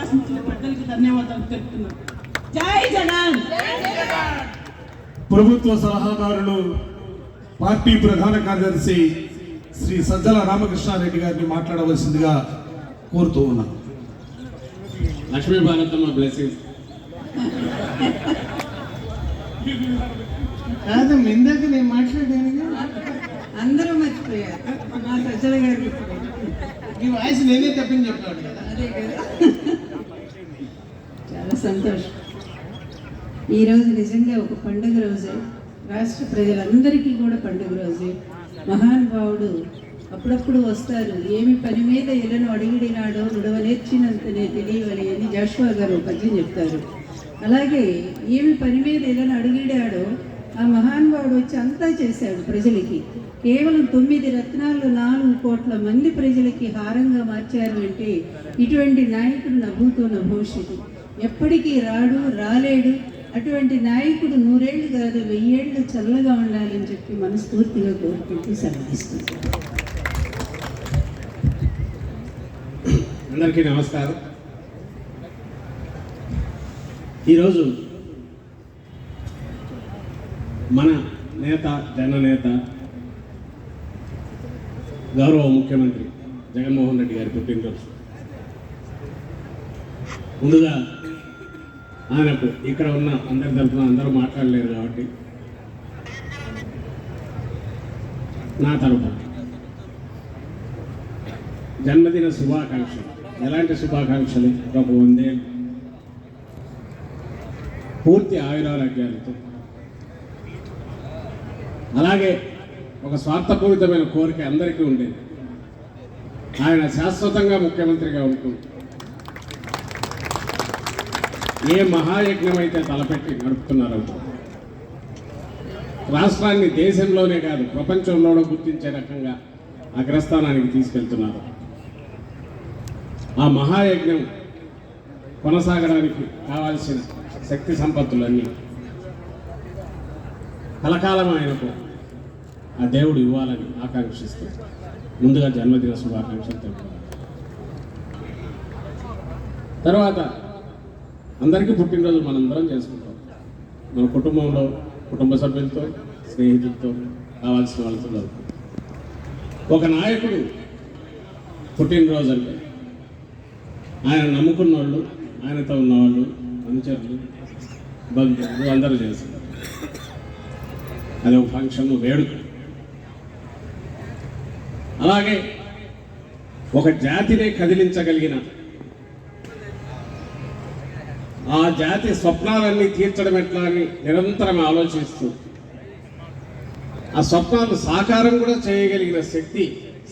అవకాశం ఇచ్చిన పెద్దలకి ధన్యవాదాలు తెలుపుతున్నాను. జై జగన్. ప్రభుత్వ సలహాదారులు పార్టీ ప్రధాన కార్యదర్శి శ్రీ సజ్జల రామకృష్ణారెడ్డి గారిని మాట్లాడవలసిందిగా కోరుతూ ఉన్నాను. లక్ష్మీ భారతమ్మ బ్లెస్సింగ్స్. కాదమ్మా, ఇందాక నేను మాట్లాడాను, అందరూ మర్చిపోయారు. మా సజ్జల గారు ఈ వాయిస్ నేనే తప్పని చెప్పాడు కదా. అదే కదా, చాలా సంతోషం. ఈరోజు నిజంగా ఒక పండుగ రోజే, రాష్ట్ర ప్రజలందరికీ కూడా పండుగ రోజే. మహానుభావుడు అప్పుడప్పుడు వస్తారు, ఏమి పని మీద ఇలను అడిగిడినాడో నుడవనేర్చినంతనే తెలియవని అని జాషువా గారు పద్యం చెప్తారు. అలాగే ఏమి పని మీద ఇలను అడిగిడాడో ఆ మహానుభావుడు వచ్చి అంతా చేశాడు ప్రజలకి. కేవలం 9 రత్నాలు 4 కోట్ల మంది ప్రజలకి హారంగా మార్చారు అంటే ఇటువంటి నాయకుడు నభూతో నభవిష్యత్తు, ఎప్పటికీ రాడు, రాలేడు. అటువంటి నాయకుడు 100 ఏళ్ళు కాదు 1000 ఏళ్ళు చల్లగా ఉండాలని చెప్పి మనస్ఫూర్తిగా కోరుకుంటూ సెలవిస్తుంది. అందరికీ నమస్కారం. ఈరోజు మన నేత, జననేత, గౌరవ ముఖ్యమంత్రి జగన్మోహన్ రెడ్డి గారి పుట్టినరోజు. ముందుగా ఆయనకు ఇక్కడ ఉన్న అందరి తరఫున అందరూ మాట్లాడలేరు కాబట్టి నా తరఫున జన్మదిన శుభాకాంక్షలు. ఎలాంటి శుభాకాంక్షలు? ఒక 100 ఏళ్ళు పూర్తి ఆయురారోగ్యాలతో, అలాగే ఒక స్వార్థపూరితమైన కోరిక అందరికీ ఉండేది. ఆయన శాశ్వతంగా ముఖ్యమంత్రిగా ఉంటూ ఏ మహాయజ్ఞం అయితే తలపెట్టి నడుపుతున్నారో, రాష్ట్రాన్ని దేశంలోనే కాదు ప్రపంచంలోనూ గుర్తించే రకంగా అగ్రస్థానానికి తీసుకెళ్తున్నారు. ఆ మహాయజ్ఞం కొనసాగడానికి కావాల్సిన శక్తి సంపత్తులన్నీ కలకాలం ఆయనకు ఆ దేవుడు ఇవ్వాలని ఆకాంక్షిస్తూ ముందుగా జన్మదిన శుభాకాంక్షలు తెలుపుతాను. తర్వాత అందరికీ పుట్టినరోజు మనందరం చేసుకుంటాం. మన కుటుంబంలో కుటుంబ సభ్యులతో, స్నేహితులతో, కావాల్సిన వాళ్ళతో జరుపుకుంటాం. ఒక నాయకుడు పుట్టినరోజు అంటే ఆయన నమ్ముకున్న వాళ్ళు, ఆయనతో ఉన్నవాళ్ళు, అనుచరులు, బంధువులు అందరూ చేస్తారు. అది ఒక ఫంక్షన్, వేడుక. అలాగే ఒక జాతినే కదిలించగలిగిన, ఆ జాతి స్వప్నాలన్నీ తీర్చడం ఎట్లా అని నిరంతరం ఆలోచిస్తూ ఆ స్వప్నాలు సాకారం కూడా చేయగలిగిన శక్తి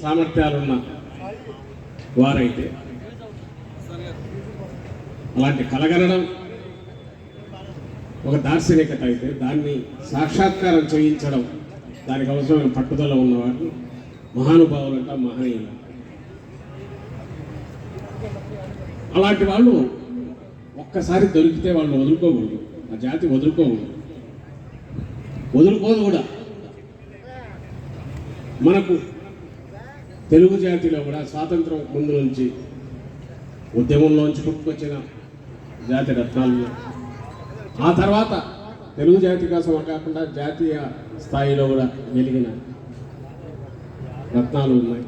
సామర్థ్యాలున్న వారైతే, అలాంటి కలగనడం ఒక దార్శనికత అయితే, దాన్ని సాక్షాత్కారం చేయించడం, దానికి అవసరమైన పట్టుదల ఉన్నవారు మహానుభావులంట, మహనీయులు. అలాంటి వాళ్ళు ఒక్కసారి దొరికితే వాళ్ళు వదులుకోకూడదు. ఆ జాతి వదులుకోదు కూడా. మనకు తెలుగు జాతిలో కూడా స్వాతంత్రం ముందు నుంచి ఉద్యమంలోంచి పుట్టుకొచ్చిన జాతి రత్నాలు, ఆ తర్వాత తెలుగు జాతి కోసం కాకుండా జాతీయ స్థాయిలో కూడా వెలిగిన రత్నాలు ఉన్నాయి.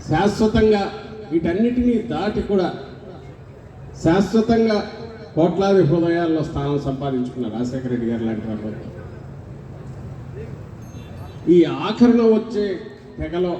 శాశ్వతంగా వీటన్నిటినీ దాటి కూడా శాశ్వతంగా కోట్లాది హృదయాల్లో స్థానం సంపాదించుకున్న రాజశేఖర రెడ్డి గారు లాంటి వాళ్ళు ఈ ఆఖరణ వచ్చే తెగలో